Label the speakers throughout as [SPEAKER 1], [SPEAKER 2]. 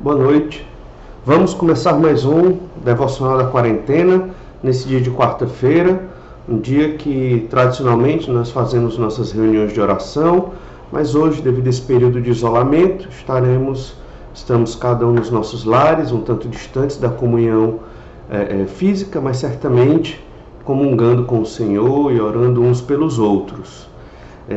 [SPEAKER 1] boa noite. Vamos começar mais um Devocional da Quarentena, nesse dia de quarta-feira, um dia que tradicionalmente nós fazemos nossas reuniões de oração, mas hoje, devido a esse período de isolamento, estamos cada um nos nossos lares, um tanto distantes da comunhão física, mas certamente comungando com o Senhor e orando uns pelos outros.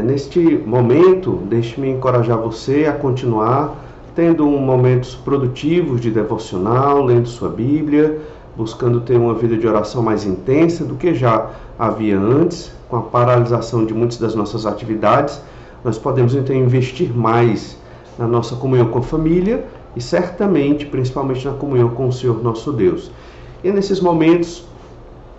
[SPEAKER 1] Neste momento, deixe-me encorajar você a continuar tendo momentos produtivos de devocional, lendo sua Bíblia, buscando ter uma vida de oração mais intensa do que já havia antes. Com a paralisação de muitas das nossas atividades, nós podemos então investir mais na nossa comunhão com a família e certamente, principalmente na comunhão com o Senhor nosso Deus. E nesses momentos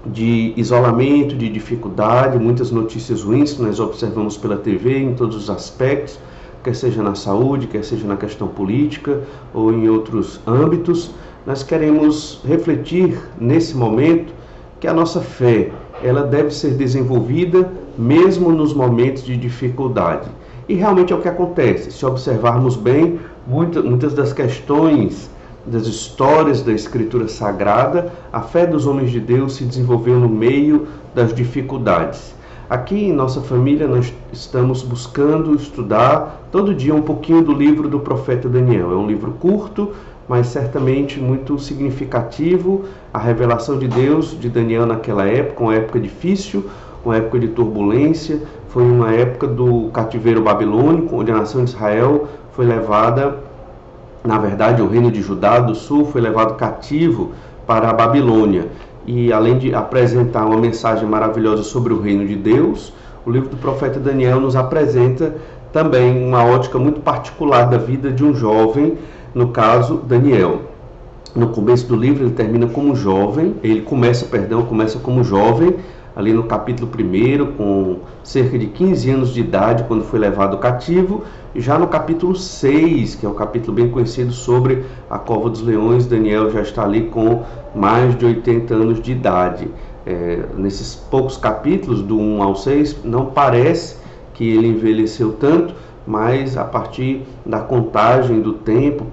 [SPEAKER 1] de isolamento, de dificuldade, muitas notícias ruins que nós observamos pela TV em todos os aspectos, quer seja na saúde, quer seja na questão política ou em outros âmbitos, nós queremos refletir nesse momento que a nossa fé, ela deve ser desenvolvida mesmo nos momentos de dificuldade. E realmente é o que acontece. Se observarmos bem, muitas das questões das histórias da Escritura Sagrada, a fé dos homens de Deus se desenvolveu no meio das dificuldades. Aqui em nossa família nós estamos buscando estudar todo dia um pouquinho do livro do profeta Daniel. É um livro curto, mas certamente muito significativo. A revelação de Deus de Daniel naquela época, uma época difícil, uma época de turbulência, foi uma época do cativeiro babilônico, onde a nação de Israel foi levada, na verdade o reino de Judá do sul foi levado cativo para a Babilônia. E além de apresentar uma mensagem maravilhosa sobre o reino de Deus, o livro do profeta Daniel nos apresenta também uma ótica muito particular da vida de um jovem, no caso Daniel. No começo do livro ele termina como jovem, começa como jovem, ali no capítulo 1, com cerca de 15 anos de idade, quando foi levado cativo. E já no capítulo 6, que é um capítulo bem conhecido sobre a cova dos leões, Daniel já está ali com mais de 80 anos de idade. Nesses poucos capítulos, do 1 ao 6, não parece que ele envelheceu tanto, mas a partir da contagem do tempo,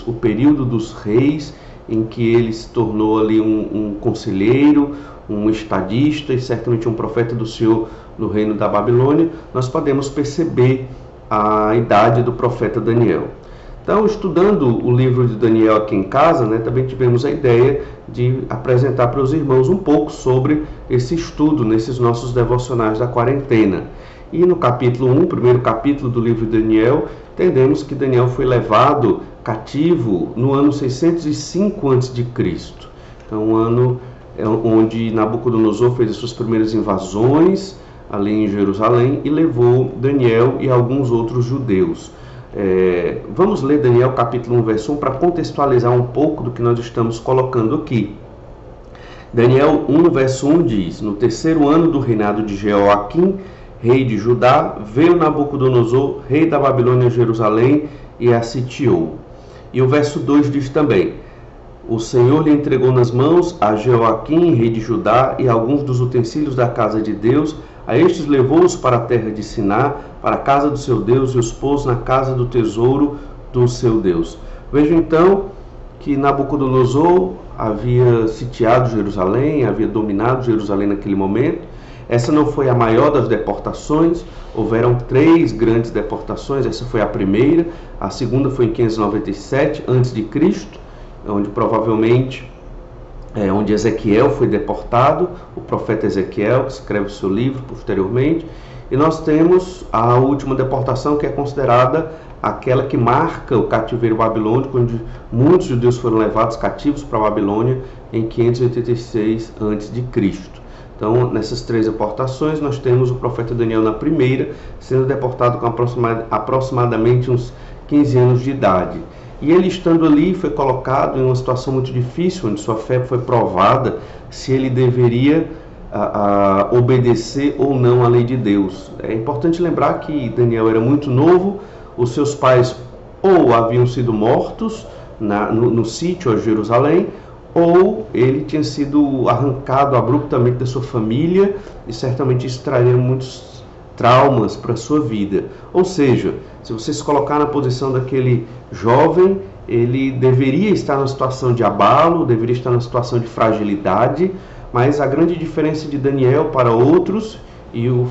[SPEAKER 1] o período dos reis, em que ele se tornou ali um conselheiro, um estadista e certamente um profeta do Senhor no reino da Babilônia, nós podemos perceber a idade do profeta Daniel. Então, estudando o livro de Daniel aqui em casa, também tivemos a ideia de apresentar para os irmãos um pouco sobre esse estudo nesses nossos devocionais da quarentena. E no capítulo 1, primeiro capítulo do livro de Daniel, entendemos que Daniel foi levado cativo no ano 605 a.C. Então, um ano onde Nabucodonosor fez as suas primeiras invasões ali em Jerusalém e levou Daniel e alguns outros judeus. Vamos ler Daniel capítulo 1, verso 1, para contextualizar um pouco do que nós estamos colocando aqui. Daniel 1, verso 1 diz: No terceiro ano do reinado de Jeoaquim, rei de Judá, veio Nabucodonosor, rei da Babilônia, a Jerusalém e a sitiou. E o verso 2 diz também: O Senhor lhe entregou nas mãos a Jeoaquim, rei de Judá, e alguns dos utensílios da casa de Deus. A estes levou-os para a terra de Siná, para a casa do seu Deus, e os pôs na casa do tesouro do seu Deus. Veja então que Nabucodonosor havia sitiado Jerusalém, havia dominado Jerusalém naquele momento. Essa não foi a maior das deportações, houveram 3 grandes deportações. Essa foi a primeira, a segunda foi em 597 a.C., onde provavelmente onde Ezequiel foi deportado, o profeta Ezequiel, que escreve o seu livro posteriormente. E nós temos a última deportação, que é considerada aquela que marca o cativeiro babilônico, onde muitos judeus foram levados cativos para a Babilônia em 586 a.C. Então, nessas 3 deportações, nós temos o profeta Daniel na primeira, sendo deportado com aproximadamente uns 15 anos de idade. E ele, estando ali, foi colocado em uma situação muito difícil, onde sua fé foi provada, se ele deveria obedecer ou não à lei de Deus. É importante lembrar que Daniel era muito novo, os seus pais ou haviam sido mortos no sítio a Jerusalém, ou ele tinha sido arrancado abruptamente da sua família, e certamente isso traria muitos traumas para a sua vida. Ou seja, se você se colocar na posição daquele jovem, ele deveria estar numa situação de abalo, deveria estar numa situação de fragilidade, mas a grande diferença de Daniel para outros e o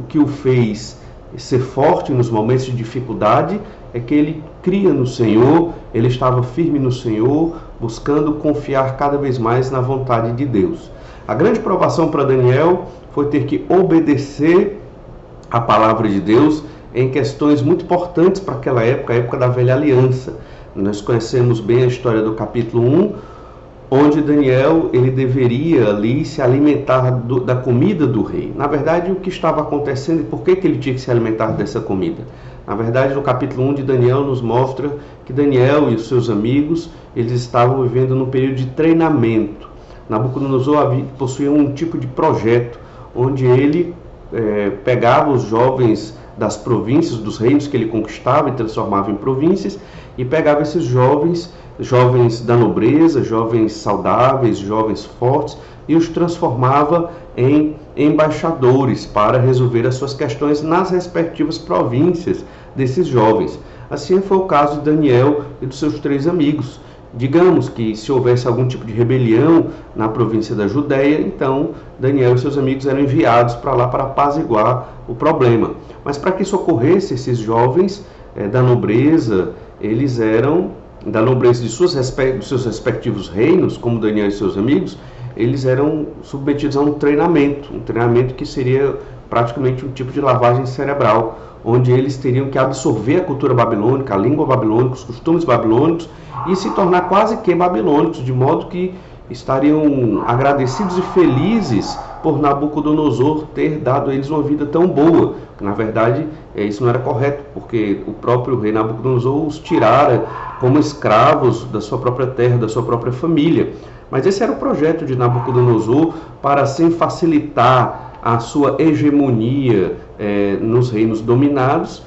[SPEAKER 1] que o fez ser forte nos momentos de dificuldade é que ele cria no Senhor, ele estava firme no Senhor, buscando confiar cada vez mais na vontade de Deus. A grande provação para Daniel foi ter que obedecer a palavra de Deus em questões muito importantes para aquela época, a época da velha aliança. Nós conhecemos bem a história do capítulo 1, onde Daniel ele deveria ali se alimentar da comida do rei. Na verdade, o que estava acontecendo e por que ele tinha que se alimentar dessa comida? Na verdade, no capítulo 1 de Daniel nos mostra que Daniel e os seus amigos eles estavam vivendo num período de treinamento. Nabucodonosor possuía um tipo de projeto onde ele pegava os jovens das províncias, dos reinos que ele conquistava e transformava em províncias, e pegava esses jovens da nobreza, jovens saudáveis, jovens fortes, e os transformava em embaixadores para resolver as suas questões nas respectivas províncias desses jovens. Assim foi o caso de Daniel e dos seus 3 amigos. Digamos que se houvesse algum tipo de rebelião na província da Judéia, então Daniel e seus amigos eram enviados para lá para apaziguar o problema. Mas para que isso ocorresse, esses jovens da nobreza, eles eram da nobreza dos seus respectivos reinos, como Daniel e seus amigos, eles eram submetidos a um treinamento que seria praticamente um tipo de lavagem cerebral, onde eles teriam que absorver a cultura babilônica, a língua babilônica, os costumes babilônicos e se tornar quase que babilônicos, de modo que estariam agradecidos e felizes por Nabucodonosor ter dado a eles uma vida tão boa. Na verdade, isso não era correto, porque o próprio rei Nabucodonosor os tirara como escravos da sua própria terra, da sua própria família. Mas esse era o projeto de Nabucodonosor para assim facilitar a sua hegemonia nos reinos dominados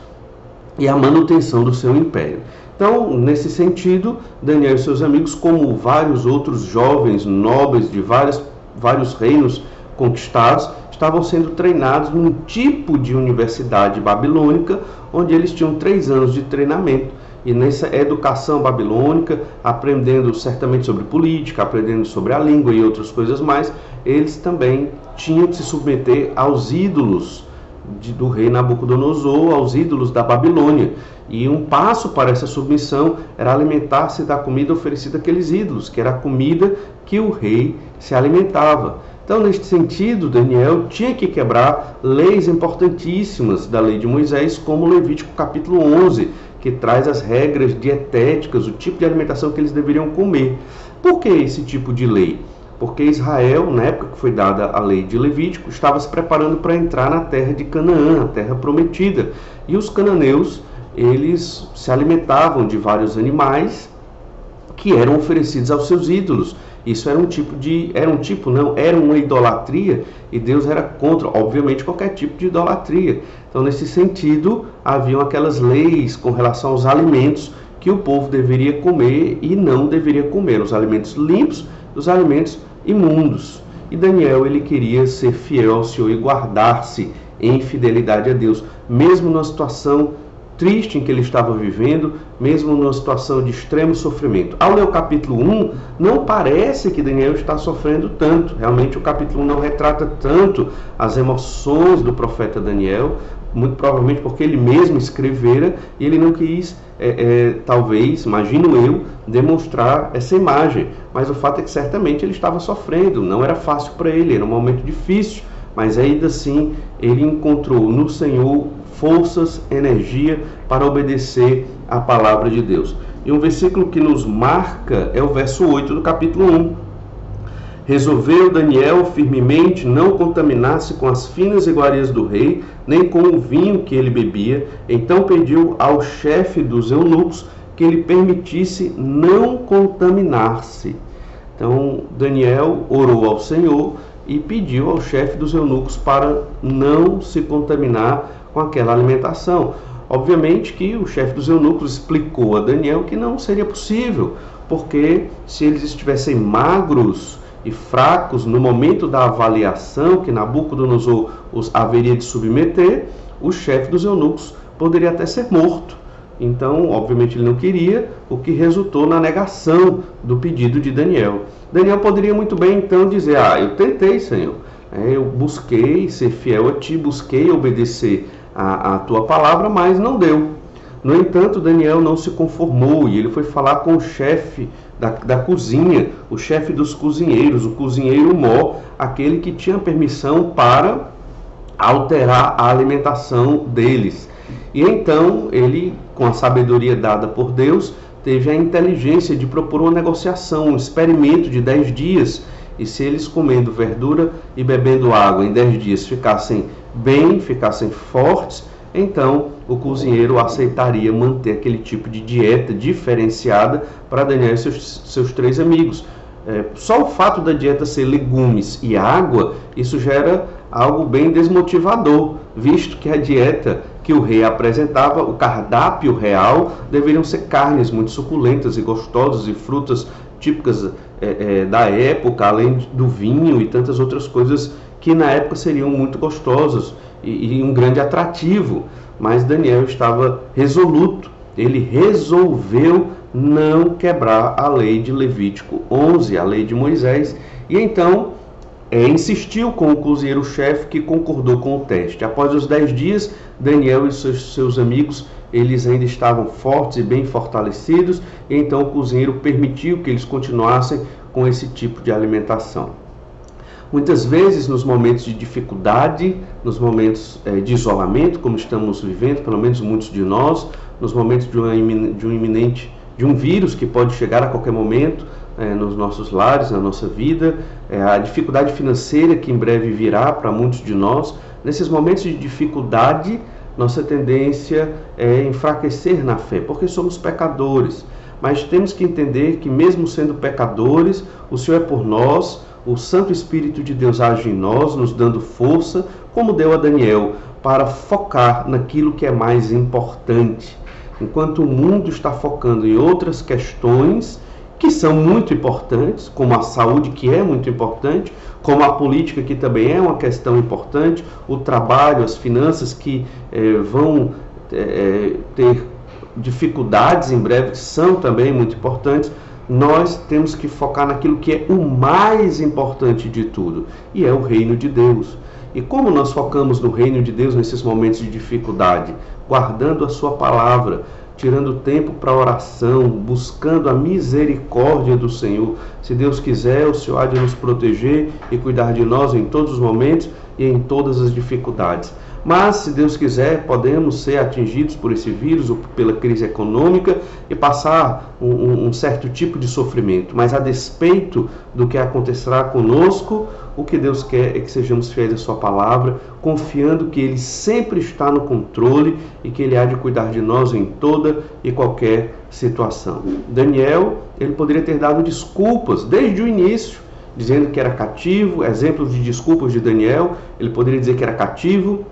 [SPEAKER 1] e a manutenção do seu império. Então, nesse sentido, Daniel e seus amigos, como vários outros jovens nobres de vários reinos conquistados, estavam sendo treinados num tipo de universidade babilônica, onde eles tinham 3 anos de treinamento. E nessa educação babilônica, aprendendo certamente sobre política, aprendendo sobre a língua e outras coisas mais, eles também tinham que se submeter aos ídolos do rei Nabucodonosor, aos ídolos da Babilônia. E um passo para essa submissão era alimentar-se da comida oferecida àqueles ídolos, que era a comida que o rei se alimentava. Então, neste sentido, Daniel tinha que quebrar leis importantíssimas da lei de Moisés, como Levítico capítulo 11, que traz as regras dietéticas, o tipo de alimentação que eles deveriam comer. Por que esse tipo de lei? Porque Israel, na época que foi dada a lei de Levítico, estava se preparando para entrar na terra de Canaã, a terra prometida. E os cananeus, eles se alimentavam de vários animais que eram oferecidos aos seus ídolos. Isso era uma idolatria, e Deus era contra, obviamente, qualquer tipo de idolatria. Então, nesse sentido, haviam aquelas leis com relação aos alimentos que o povo deveria comer e não deveria comer, os alimentos limpos, os alimentos imundos. E Daniel, ele queria ser fiel ao Senhor e guardar-se em fidelidade a Deus, mesmo numa situação triste em que ele estava vivendo, mesmo numa situação de extremo sofrimento. Ao ler o capítulo 1, não parece que Daniel está sofrendo tanto. Realmente o capítulo 1 não retrata tanto as emoções do profeta Daniel, muito provavelmente porque ele mesmo escrevera e ele não quis, talvez, imagino eu, demonstrar essa imagem. Mas o fato é que certamente ele estava sofrendo, não era fácil para ele, era um momento difícil, mas ainda assim ele encontrou no Senhor forças, energia para obedecer à palavra de Deus. E um versículo que nos marca é o verso 8 do capítulo 1. Resolveu Daniel firmemente não contaminar-se com as finas iguarias do rei, nem com o vinho que ele bebia. Então pediu ao chefe dos eunucos que lhe permitisse não contaminar-se. Então Daniel orou ao Senhor e pediu ao chefe dos eunucos para não se contaminar com aquela alimentação. Obviamente que o chefe dos eunucos explicou a Daniel que não seria possível, porque se eles estivessem magros e fracos no momento da avaliação que Nabucodonosor os haveria de submeter, o chefe dos eunucos poderia até ser morto. Então, obviamente, ele não queria, o que resultou na negação do pedido de Daniel. Daniel poderia muito bem, então, dizer: eu tentei, Senhor, eu busquei ser fiel a Ti, busquei obedecer a Tua palavra, mas não deu. No entanto, Daniel não se conformou e ele foi falar com o chefe da cozinha, o chefe dos cozinheiros, o cozinheiro mor, aquele que tinha permissão para alterar a alimentação deles. E então ele, com a sabedoria dada por Deus, teve a inteligência de propor uma negociação, um experimento de 10 dias. E se eles, comendo verdura e bebendo água em 10 dias, ficassem bem, ficassem fortes, então o cozinheiro aceitaria manter aquele tipo de dieta diferenciada para Daniel e seus 3 amigos. Só o fato da dieta ser legumes e água, isso gera algo bem desmotivador, visto que a dieta que o rei apresentava, o cardápio real, deveriam ser carnes muito suculentas e gostosas e frutas típicas da época, além do vinho e tantas outras coisas que na época seriam muito gostosas e um grande atrativo. Mas Daniel estava resoluto, ele resolveu não quebrar a lei de Levítico 11, a lei de Moisés, e então insistiu com o cozinheiro-chefe, que concordou com o teste. Após os 10 dias, Daniel e seus amigos, eles ainda estavam fortes e bem fortalecidos, e então o cozinheiro permitiu que eles continuassem com esse tipo de alimentação. Muitas vezes, nos momentos de dificuldade, nos momentos de isolamento, como estamos vivendo, pelo menos muitos de nós, nos momentos de um vírus que pode chegar a qualquer momento nos nossos lares, na nossa vida, a dificuldade financeira que em breve virá para muitos de nós, nesses momentos de dificuldade, nossa tendência é enfraquecer na fé, porque somos pecadores. Mas temos que entender que, mesmo sendo pecadores, o Senhor é por nós, o Santo Espírito de Deus age em nós, nos dando força, como deu a Daniel, para focar naquilo que é mais importante. Enquanto o mundo está focando em outras questões que são muito importantes, como a saúde, que é muito importante, como a política, que também é uma questão importante, o trabalho, as finanças, que vão ter dificuldades em breve, que são também muito importantes, nós temos que focar naquilo que é o mais importante de tudo, e é o reino de Deus. E como nós focamos no reino de Deus nesses momentos de dificuldade? Guardando a sua palavra, tirando tempo para oração, buscando a misericórdia do Senhor. Se Deus quiser, o Senhor há de nos proteger e cuidar de nós em todos os momentos e em todas as dificuldades. Mas, se Deus quiser, podemos ser atingidos por esse vírus ou pela crise econômica e passar um certo tipo de sofrimento. Mas, a despeito do que acontecerá conosco, o que Deus quer é que sejamos fiéis à sua palavra, confiando que Ele sempre está no controle e que Ele há de cuidar de nós em toda e qualquer situação. Daniel, ele poderia ter dado desculpas desde o início, dizendo que era cativo. Exemplos de desculpas de Daniel: ele poderia dizer que era cativo,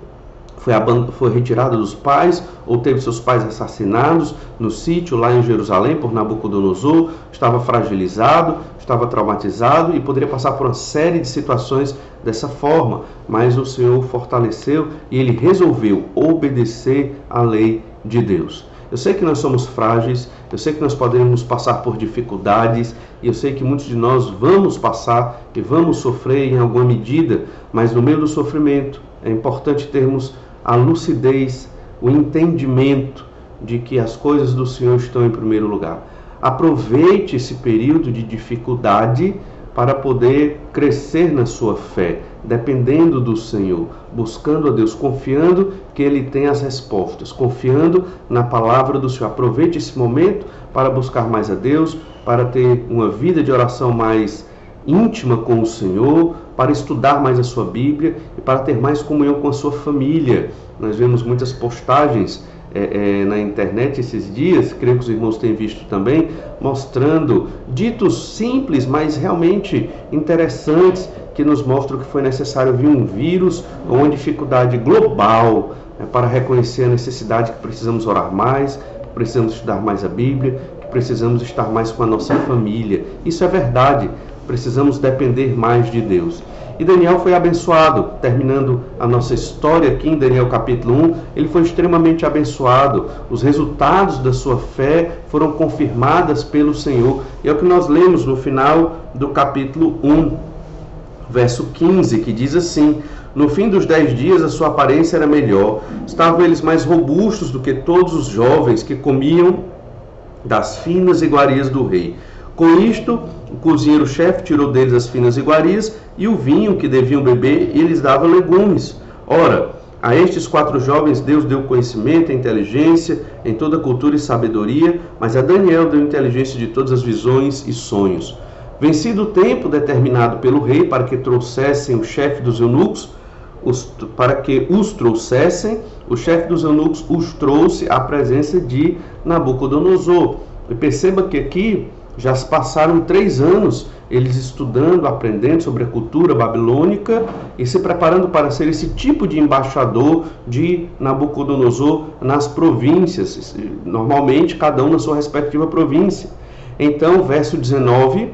[SPEAKER 1] foi retirado dos pais, ou teve seus pais assassinados no sítio lá em Jerusalém por Nabucodonosor, estava fragilizado, estava traumatizado e poderia passar por uma série de situações dessa forma, mas o Senhor fortaleceu e ele resolveu obedecer à lei de Deus. Eu sei que nós somos frágeis, eu sei que nós podemos passar por dificuldades, e eu sei que muitos de nós vamos passar e vamos sofrer em alguma medida, mas no meio do sofrimento é importante termos a lucidez, o entendimento de que as coisas do Senhor estão em primeiro lugar. Aproveite esse período de dificuldade para poder crescer na sua fé, dependendo do Senhor, buscando a Deus, confiando que Ele tem as respostas, confiando na palavra do Senhor. Aproveite esse momento para buscar mais a Deus, para ter uma vida de oração mais íntima com o Senhor, para estudar mais a sua Bíblia e para ter mais comunhão com a sua família. Nós vemos muitas postagens na internet esses dias, creio que os irmãos têm visto também, mostrando ditos simples, mas realmente interessantes, que nos mostram que foi necessário vir um vírus ou uma dificuldade global para reconhecer a necessidade que precisamos orar mais, que precisamos estudar mais a Bíblia, que precisamos estar mais com a nossa família. Isso é verdade, precisamos depender mais de Deus. E Daniel foi abençoado. Terminando a nossa história aqui em Daniel capítulo 1, ele foi extremamente abençoado. Os resultados da sua fé foram confirmados pelo Senhor. E é o que nós lemos no final do capítulo 1, verso 15, que diz assim: no fim dos 10 dias a sua aparência era melhor. Estavam eles mais robustos do que todos os jovens que comiam das finas iguarias do rei. Com isto, o cozinheiro-chefe tirou deles as finas iguarias e o vinho que deviam beber, e lhes dava legumes. Ora, a estes 4 jovens Deus deu conhecimento e inteligência em toda cultura e sabedoria, mas a Daniel deu inteligência de todas as visões e sonhos. Vencido o tempo determinado pelo rei para que trouxessem o chefe dos eunucos, o chefe dos eunucos os trouxe à presença de Nabucodonosor. E perceba que aqui já se passaram 3 anos eles estudando, aprendendo sobre a cultura babilônica e se preparando para ser esse tipo de embaixador de Nabucodonosor nas províncias, normalmente cada um na sua respectiva província. Então, verso 19,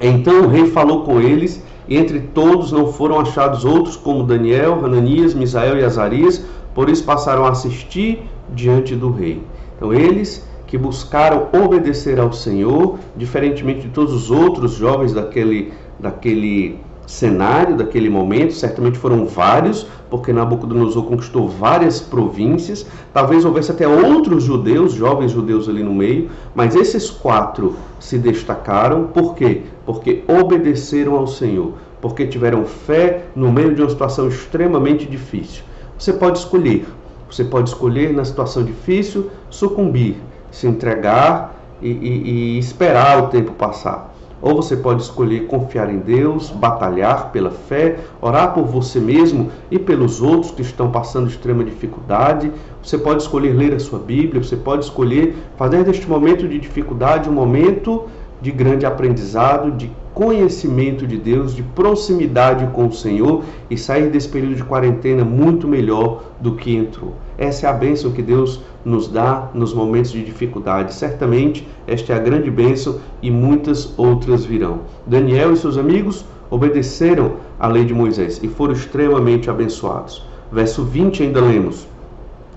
[SPEAKER 1] então o rei falou com eles, e entre todos não foram achados outros como Daniel, Hananias, Misael e Azarias, por isso passaram a assistir diante do rei. Então eles que buscaram obedecer ao Senhor, diferentemente de todos os outros jovens daquele cenário, daquele momento, certamente foram vários, porque Nabucodonosor conquistou várias províncias, talvez houvesse até outros judeus, jovens judeus ali no meio, mas esses 4 se destacaram. Por quê? Porque obedeceram ao Senhor, porque tiveram fé no meio de uma situação extremamente difícil. Você pode escolher na situação difícil sucumbir, se entregar e esperar o tempo passar. Ou você pode escolher confiar em Deus, batalhar pela fé, orar por você mesmo e pelos outros que estão passando extrema dificuldade. Você pode escolher ler a sua Bíblia, você pode escolher fazer deste momento de dificuldade um momento de grande aprendizado, de conhecimento de Deus, de proximidade com o Senhor e sair desse período de quarentena muito melhor do que entrou. Essa é a bênção que Deus nos dá nos momentos de dificuldade. Certamente esta é a grande bênção e muitas outras virão. Daniel e seus amigos obedeceram à lei de Moisés e foram extremamente abençoados. Verso 20 ainda lemos: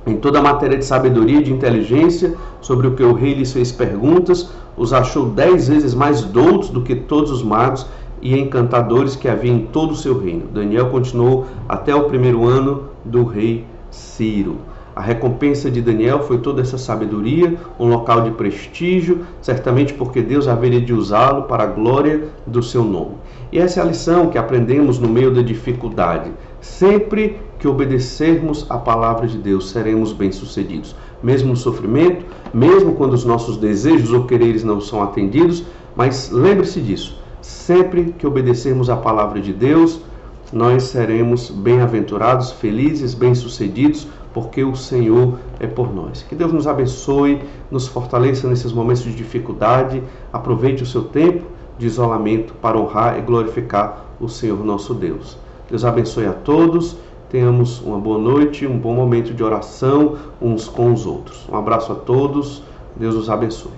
[SPEAKER 1] em toda a matéria de sabedoria e de inteligência, sobre o que o rei lhes fez perguntas, os achou 10 vezes mais doutos do que todos os magos e encantadores que havia em todo o seu reino. Daniel continuou até o 1º ano do rei Ciro. A recompensa de Daniel foi toda essa sabedoria, um local de prestígio, certamente porque Deus haveria de usá-lo para a glória do seu nome. E essa é a lição que aprendemos no meio da dificuldade. Sempre que obedecermos a palavra de Deus, seremos bem-sucedidos. Mesmo no sofrimento, mesmo quando os nossos desejos ou quereres não são atendidos, mas lembre-se disso, sempre que obedecermos a palavra de Deus, nós seremos bem-aventurados, felizes, bem-sucedidos, porque o Senhor é por nós. Que Deus nos abençoe, nos fortaleça nesses momentos de dificuldade. Aproveite o seu tempo de isolamento para honrar e glorificar o Senhor nosso Deus. Deus abençoe a todos. Tenhamos uma boa noite, um bom momento de oração uns com os outros. Um abraço a todos. Deus os abençoe.